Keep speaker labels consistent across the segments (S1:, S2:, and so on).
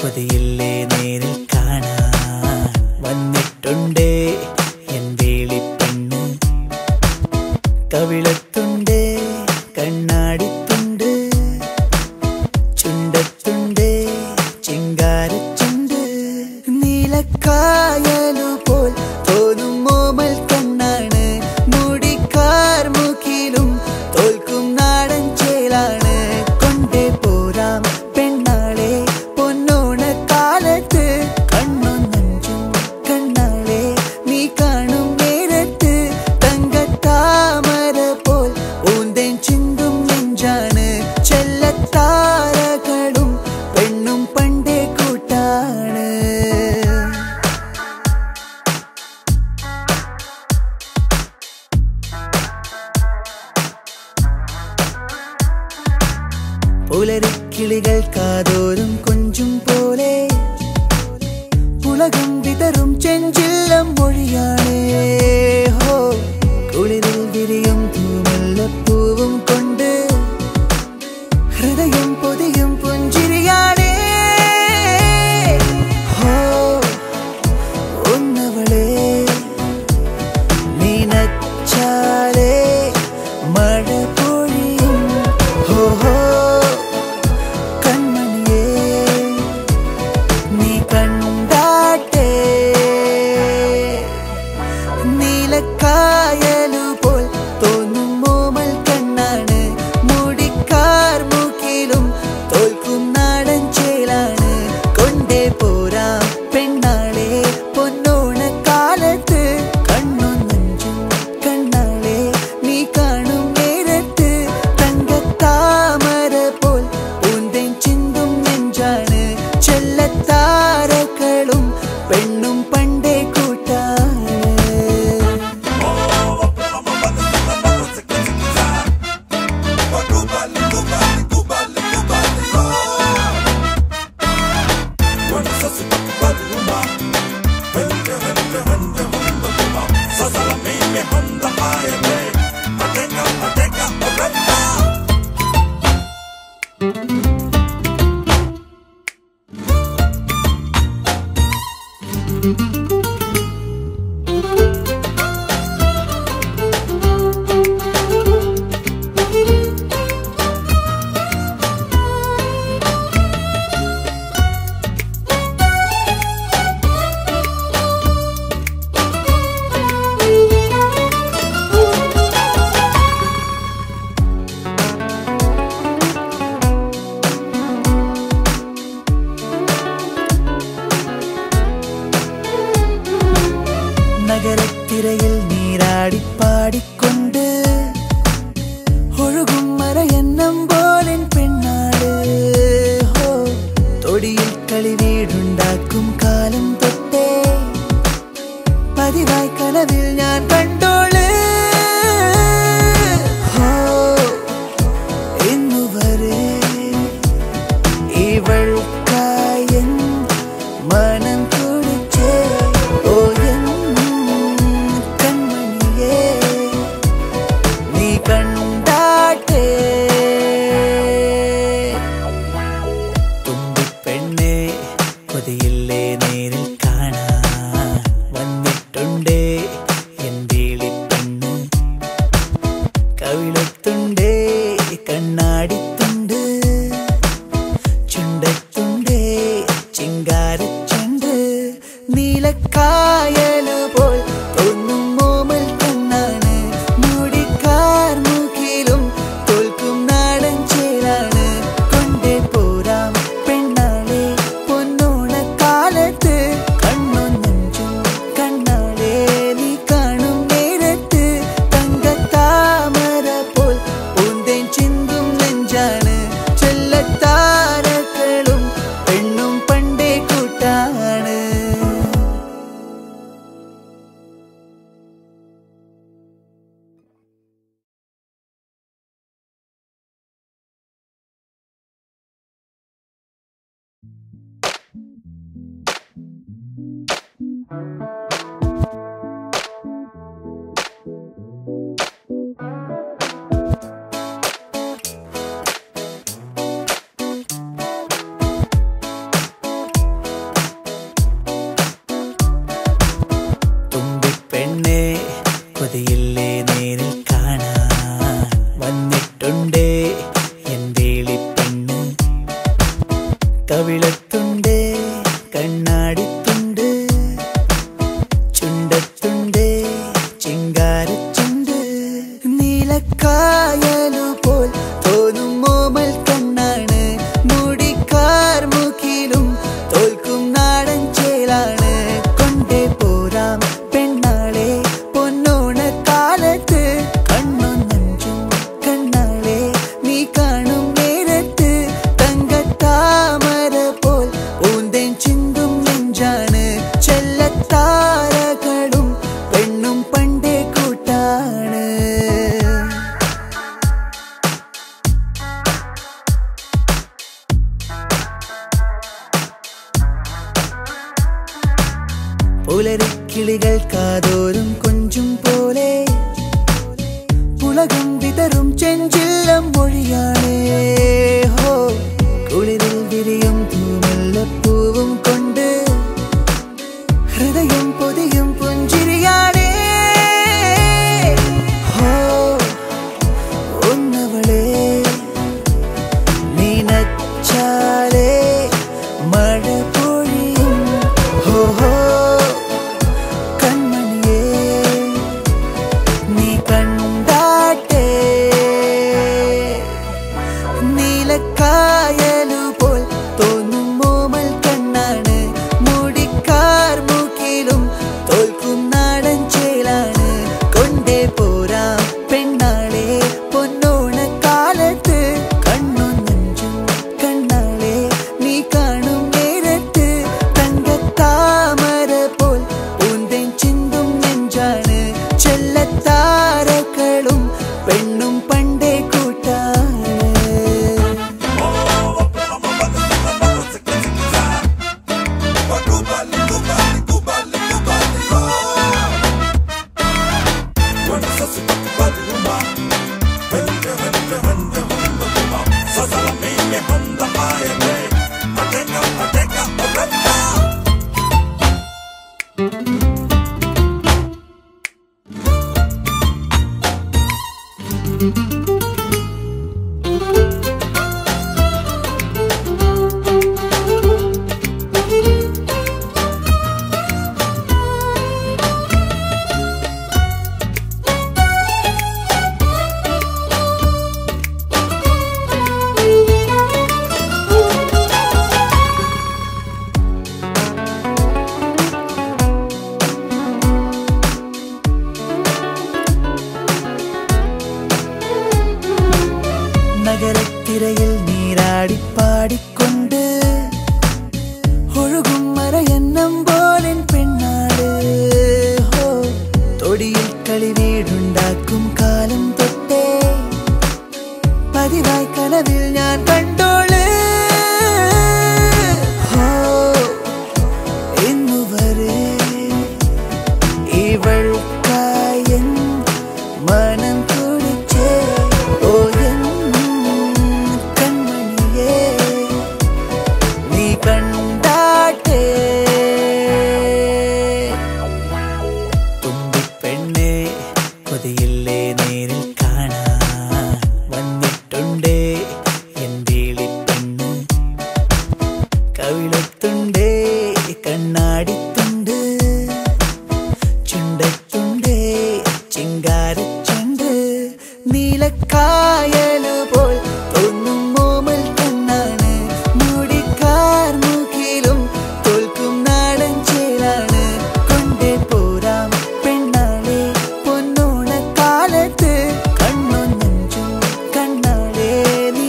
S1: കൊതിയില്ലേ നേരിൽ കാണാൻ വന്നിട്ടുണ്ടേ എൻ വേളിപ്പെണ്ണ് കവിളത്തുണ്ടേ കണ്ണാടിത്തുണ്ട് ചുണ്ടത്തുണ്ടേ ചിങ്കാരച്ചുണ്ട് നീലക്കായലുപോൽ തോന്നും മോമൽ കണ്ണാണ് മുടിക്കാർ മുഖിലും തോൽക്കും നാടൻ ചേലാണ് കൊണ്ടേ പോരാം പെണ്ണാളെ പൊന്നോണ കാലത്ത് കണ്ണും നെഞ്ചും കണ്ണാളെ നീ കാണും നേരത്ത് തങ്കത്താമര പോൽ ഊന്തേൻ ചിന്തും നെഞ്ചാണ് ചെല്ലത്താരകളും പെണ്ണും പണ്ടേ കൂട്ടാണ് പുലരിക്കിളികൾ കാതോരും കൊഞ്ചും പോലെ പുളകം വിതറും ചെഞ്ചില്ലം മൊഴിയാണ് ഹോ കുളിരിൽ വിരിയും തൂമല്ലപ്പൂവും കൊണ്ട് ഹൃദയം പൊതിയും പുഞ്ചിരിയാണേ ഹോ ഒന്നവളെ നീനച്ചാലേ മഴ പൊഴിയും ഹോ ഹോ നീലക്കായലുപോൽ തോന്നും മോമൽ കണ്ണാണ് മുടിക്കാർ മുഖിലും തോൽക്കും നാടൻ ചേലാണ് കൊണ്ടേ പോരാം പെണ്ണാളെ പൊന്നോണ കാലത്ത് കണ്ണും നെഞ്ചും കണ്ണാളെ നീ കാണും നേരത്ത് തങ്കത്താമര പോൽ ഊന്തേൻ ചിന്തും നെഞ്ചാണ് ചെല്ലത്താരകളും പെണ്ണും പണ്ടേ കൂട്ടാണ് നഗരത്തിരയിൽ നീരാടിപ്പാടിക്കൊണ്ട് ഒഴുകും മറയെന്നം പോലെൻ പെണ്ണാട് ഹോ തൊടിയിൽ കളി വീടുണ്ടാക്കും കാലം തൊട്ടേ പതിവായി കനവിൽ ഞാൻ കണ്ടോള് ഹോ ഇന്നുവരെ ഇവൾക്കായി മനം തുടിച്ചേ ഓ കണ്ടാട്ടേ തുമ്പിപ്പെണ്ണേ കൊതിയില്ലേ നേരിൽ കാണാൻ വന്നിട്ടുണ്ടേ എൻ വേളിപ്പെണ്ണ് കവിളത്തുണ്ടേ കണ്ണാടിത്തുണ്ട് ചുണ്ടത്തുണ്ടേ ചിങ്കാരച്ചുണ്ട് നീലക്കായലുപോൽ തോന്നും മോമൽ കണ്ണാണ് മുടിക്കാർ മുഖ കൊതിയില്ലേ നേരിൽ കാണാൻ വന്നിട്ടുണ്ടേ എൻ വേളിപ്പെണ്ണ് കവിളത്തുണ്ട് കണ്ണാടിത്തുണ്ട് ചുണ്ടത്തുണ്ട് ചിങ്കാരച്ചുണ്ട് നീലക്കായലുപോൽ തോന്നും മോമൽ കണ്ണാണ് മുടിക്കാർ മുഖിലും തോൽക്കും നാടൻ ചേലാണ് കൊണ്ടേ പോരാം പെണ്ണാളെ പൊന്നോണ കാലത്ത് കണ്ണൊന്നഞ്ചും കണ്ണാളെ നീ കാണും നേരത്ത് തങ്കത്താമര പോൽ ഊന്തൻ ചിന്തും നെഞ്ചാണ് ചെല്ലത്താരകളും പെണ്ണും പണ്ടേ കൂട്ടാണ് പുലരിക്കിളികൾ കാതോരും കൊഞ്ചും പോലെ പുളകം വിതറും ചെഞ്ചില്ലം മൊഴിയാണേ ഹോ കുളിരിൽ വിരിയും തൂമല്ലപ്പൂവും കൊണ്ട് ഹൃദയം പൊതിയും പുഞ്ചിരിയാണേ ഹോ ഒന്നവളെ നീനച്ചാലേ മഴ പൊഴിയും ഹോ ഹോ നീലക്കായലുപോൽ തോന്നും മോമൽ കണ്ണാണ് മുടിക്കാർ മുഖിലും തോൽക്കും നാടൻ ചേലാണ് കൊണ്ടേ പോരാം പെണ്ണാളെ പൊന്നോണ കാലത്ത് കണ്ണൊന്നഞ്ചും കണ്ണാളെ നീ കാണും നേരത്ത് തങ്കത്താമര പോൽ ഊന്തൻ ചിന്തും നെഞ്ചാണ് ചെല്ലത്താരകളും പെണ്ണും പണ്ടേ കൂട്ടാണ് നഗരത്തിരയിൽ നീരാടിപ്പാടിക്കൊണ്ട് ഒഴുകും മറയെന്നം പോലൻ പെണ്ണാട് ഹോ തൊടിയിൽ കളി വീടുണ്ടാക്കും കാലം തൊട്ടേ പതിവായി കനവിൽ ഞാൻ കണ്ടോള് ഹോ ഇന്നുവരെ ഇവൾക്കായൻ മനം കുടിച്ചേ ഓ കണ്ടാട്ടേ തുമ്പിപ്പെണ്ണേ കൊതിയില്ലേ നേരിൽ കാണാൻ വന്നിട്ടുണ്ടേ എൻ വേളിപ്പെണ്ണ് കവിളത്തുണ്ടേ കണ്ണാടിത്തുണ്ട് ചുണ്ടത്തുണ്ടേ ചിങ്കാരച്ചുണ്ട് നീലക്കായലുപോൽ തോന്നും മോമൽ കണ്ണാണ് മുടിക്കാർ മുഖിലും തോൽക്കും നാടൻ ചേലാണ് കൊണ്ടേ പോരാം പെണ്ണാളെ പൊന്നോണ കാലത്ത് കണ്ണൊന്നഞ്ചും കണ്ണാളെ നീ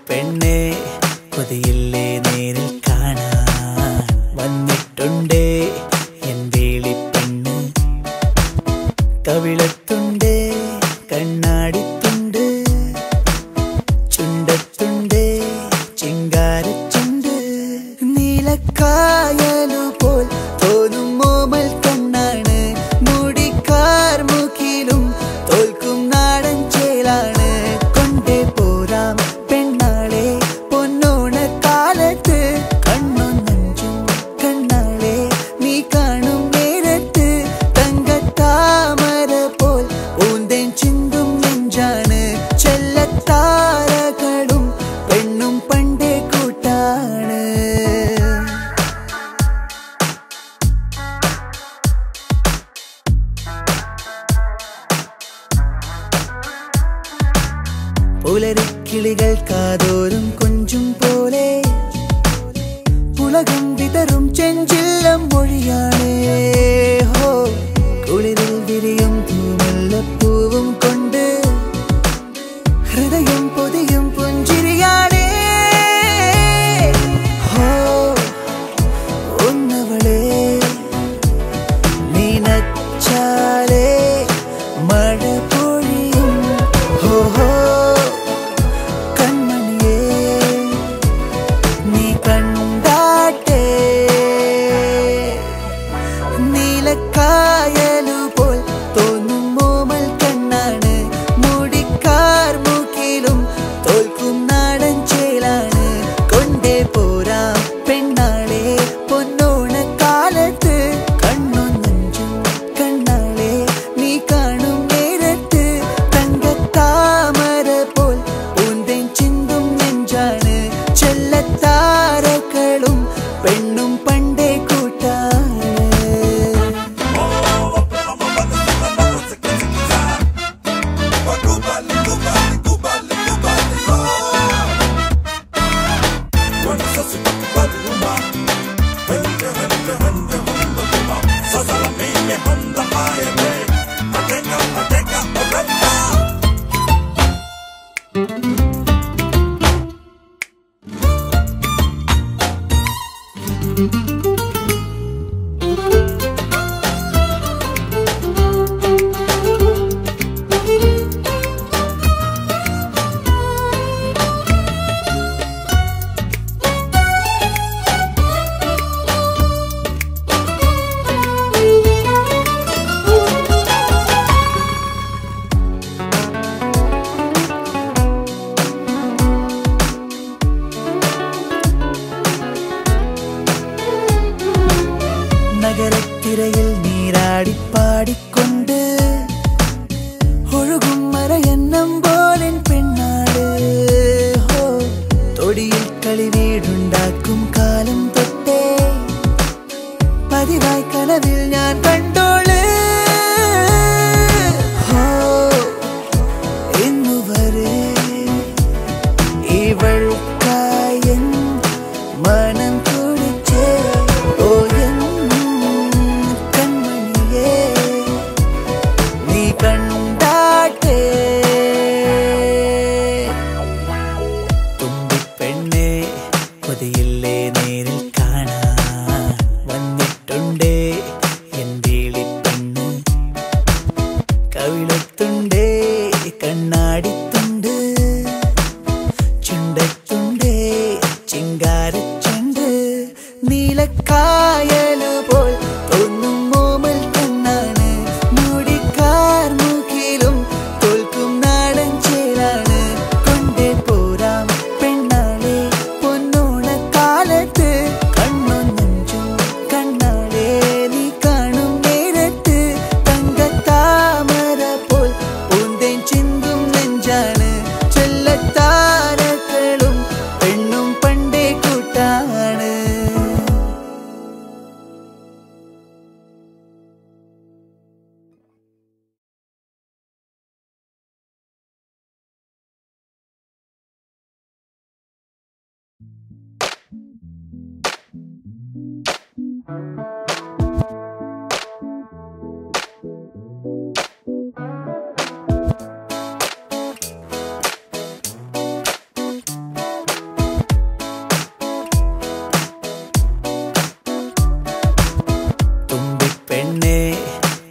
S1: പെണ്ണേ കൊതിയില്ലേ നേരിൽ കാണാൻ വന്നിട്ടുണ്ടേ എൻ വേളിപ്പെണ്ണ് കവിളത്തുണ്ടേ കണ്ണാടിത്തുണ്ട് ചുണ്ടത്തുണ്ടേ ചിങ്കാരച്ചുണ്ട് നീലക്കായലുപോൽ തോന്നും മോമൽ കണ്ണാണ് മുടിക്കാർ മുഖിലും തോൽക്കും നാടൻ ചേലാണ് കൊണ്ടേ പോരാം പെണ്ണാളെ പൊന്നോണ കാലത്ത് കണ്ണും നെഞ്ചും കണ്ണാളെ നീ കാണും നേരത്ത് തങ്കത്താമര പോൽ ഊന്തൻ ചിന്തും നെഞ്ചാണ് ചെല്ലത്താരകളും പെണ്ണും പണ്ടേ കൂട്ടാണ് പുലരിക്കിളികൾ കാതോരും കൊഞ്ചും പോലെ പുളകം വിതറും ചെഞ്ചില്ലം മൊഴിയാണേ ഹോ കുളിരിൽ വിരിയും തൂമല്ലപ്പൂവും കൊണ്ട് ഹൃദയം പൊതിയും പുഞ്ചിരിയാണേ ഹോ ഒന്നവളെ നീനച്ചാലേ മഴ പൊഴിയും ഹോ ഹോ നീലക്കായലുപോൽ തോന്നും മോമൽ കണ്ണാണ് മുടിക്കാർ മുഖിലും തോൽക്കും നാടൻ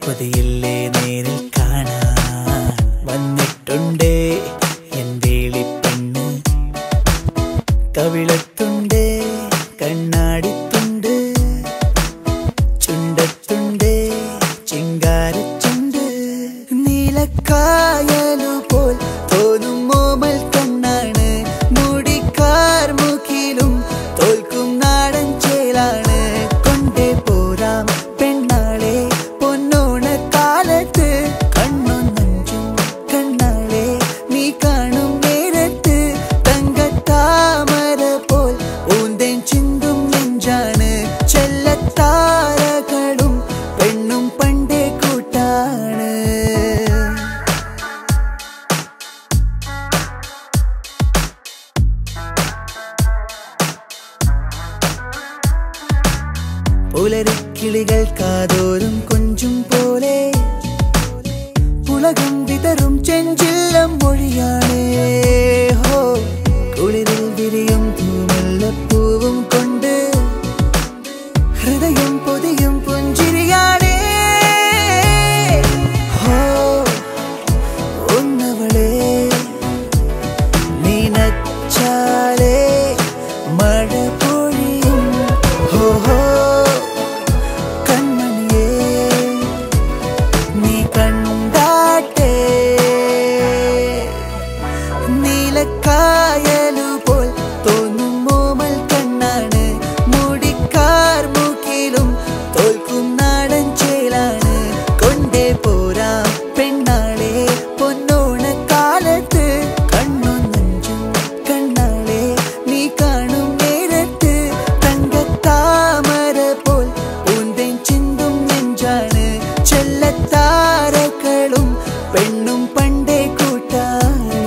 S1: കൊതിയില്ലേ നേരിൽ കാണാൻ വന്നിട്ടുണ്ടേ എൻ വേളിപ്പെണ്ണ് കവിളത്തുണ്ടേ കണ്ണാടിത്തുണ്ട് ചുണ്ടത്തുണ്ടേ ചിങ്കാരച്ചുണ്ട് നീലക്കായലുപോൽ തോന്നും മോമൽ കണ്ണാണ് മുടിക്കാർ മുഖിലും തോൽക്കും നാടൻ ചേലാണ് കൊണ്ടേ പോരാം പെണ്ണാളെ പൊന്നോണ കാലത്ത് കണ്ണും നെഞ്ചും കണ്ണാളെ നീ കാണും നേരത്ത് തങ്കത്താമര പോൽ ഊന്തേൻ ചിന്തും നെഞ്ചാണ് ചെല്ലത്താരകളും പെണ്ണും പണ്ടേ കൂട്ടാണ് പുലരിക്കിളികൾ കാതോരും കൊഞ്ചും പോലെ പുളകം വിതറും ചെഞ്ചില്ലം മൊഴിയാണേ ഹോ കുളിരിൽ വിരിയും തൂമല്ലപ്പൂവും കൊണ്ട് ഹൃദയം പൊതിയും പുഞ്ചിരിയാണേ ഹോ ഒന്നവളെ നീനച്ചാലേ മഴ പൊഴിയും ഹോ ഹോ നീലക്കായലുപോൽ തോന്നും മോമൽ കണ്ണാണ് മുടിക്കാർ മുഖിലും തോൽക്കും നാടൻ ചേലാണ് കൊണ്ടേ പോരാം പെണ്ണാളെ പൊന്നോണ കാലത്ത് കണ്ണും നെഞ്ചും കണ്ണാളെ നീ കാണും നേരത്ത് തങ്കത്താമര പോൽ ഊന്തേൻ ചിന്തും നെഞ്ചാണ് ചെല്ലത്താരകളും പെണ്ണും പണ്ടേ കൂട്ടാണ്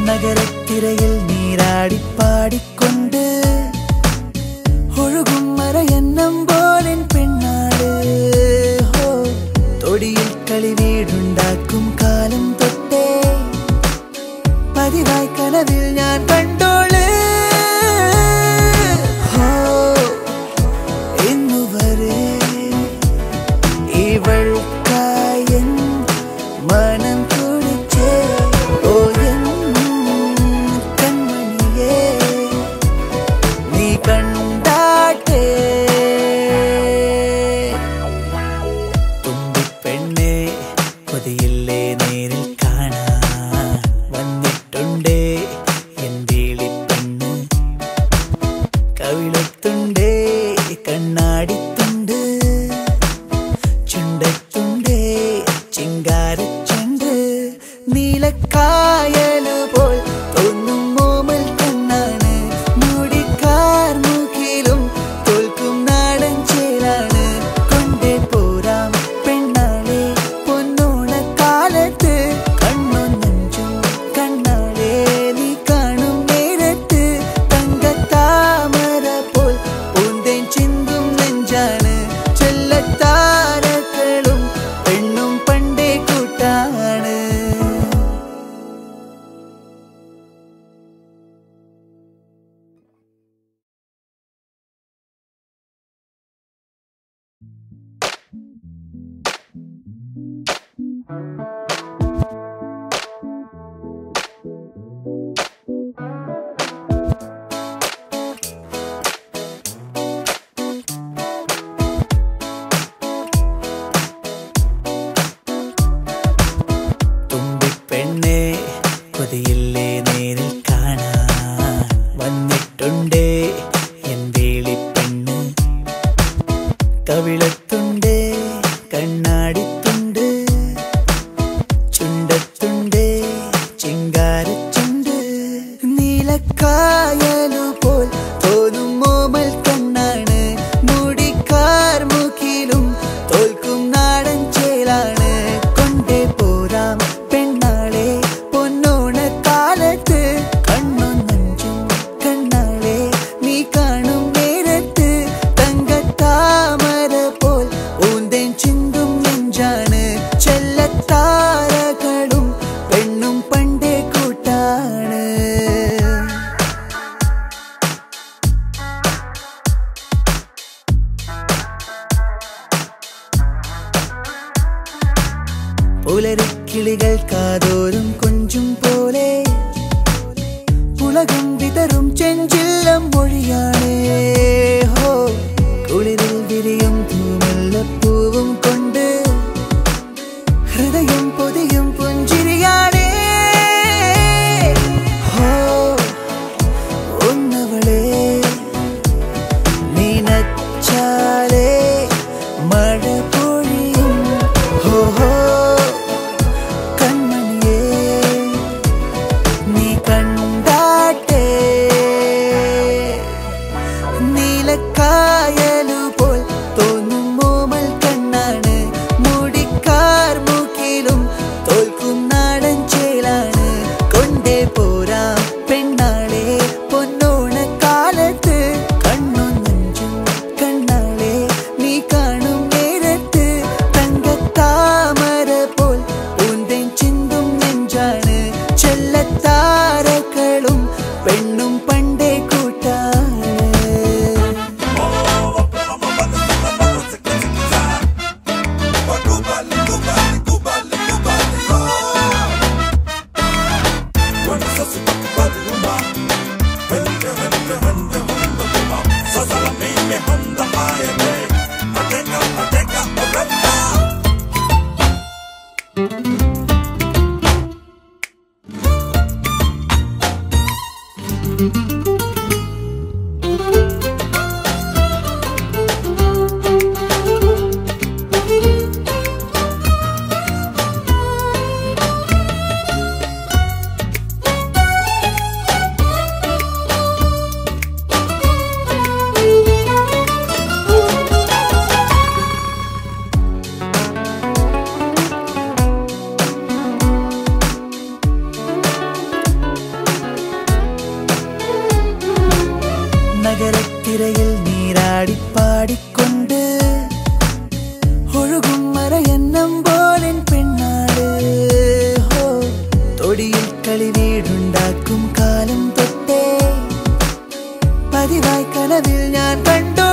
S1: നഗരത്തിരയിൽ നീരാടിപ്പാടിക്കൊണ്ട് ഒഴുകും മറയെന്നം പോലെൻ പെണ്ണാട് ഹോ തൊടിയിൽ കളി വീടുണ്ടാക്കും കാലം തൊട്ടേ പതിവായി കനവിൽ ഞാൻ കണ്ടോള് ഹോ ഇന്നുവരെ ഇവൾക്കായൻ മനം തുടിച്ചേ ഓ കണ്ടാട്ടേ തുമ്പിപ്പെണ്ണേ കൊതിയില്ലേ നേരിൽ കാണാൻ വന്നിട്ടുണ്ടേ എൻ തുമ്പിപ്പെണ്ണേ കൊതിയില്ലേ നേരിൽ കാണാൻ വന്നിട്ടുണ്ടേ എൻ വേളിപ്പെണ്ണ് കവിളത്തുണ്ടേ കണ്ണാടിത്തുണ്ട് ചുണ്ടത്തുണ്ടേ ചിങ്കാരച്ചുണ്ട് നീലക്കായലുപോൽ തോന്നും മോമൽ കണ്ണാണ് മുടിക്കാർ മുഖിലും തോൽക്കും നാടൻ ചേലാണ് കൊണ്ടേ പോരാം പെണ്ണാളെ പൊന്നോണ കാലത്ത് കണ്ണും നെഞ്ചും കണ്ണാളെ നീ കാണും നേരത്ത് തങ്കത്താമര പോൽ ഊന്തേൻ ചിന്തും നെഞ്ചാണ് ചെല്ലത്താരകളും പെണ്ണും പണ്ടേ കൂട്ടാണ് പുലരിക്കിളികൾ കാതോരും കൊഞ്ചും പോലെ ഉലകം വിതറും ചെഞ്ചില്ലം മൊഴിയാണ് ഹോ കുളിരിൽ വിരിയും തൂമല്ലപ്പൂവും കൊണ്ട് ഹൃദയം പൊതിയും പുഞ്ചിരിയാണ് ഹോ ഒന്നവളെ നീനച്ചാലേ മഴ പൊഴിയും ഹോ ഹോ കൺമണിയേ നീ കണ്ടാട്ടെ നീലക്കായലുപോൽ തോന്നും മോമൽ കണ്ണാണ് മുടിക്കാർ മുഖിലും തോൽക്കും നാടൻ ചേലാണ് കൊണ്ടേ പോരാം പെണ്ണാളെ പൊന്നോണ കാലത്ത് കണ്ണും നെഞ്ചും കണ്ണാളെ നീ കാണും നേരത്ത് തങ്കത്താമര പോൽ ഊന്തേൻ ചിന്തും നെഞ്ചാണ് ചെല്ലത്താരകളും പെണ്ണും പണ്ടേ കൂട്ടാണ് നഗരത്തിരയിൽ നീരാടിപ്പാടിക്കൊണ്ട് ഒഴുകും മറയെന്നം പോലെൻ പെണ്ണാട് ഹോ തൊടിയിൽ കളി വീടുണ്ടാക്കും കാലം തൊട്ടേ പതിവായി കനവിൽ ഞാൻ കണ്ടു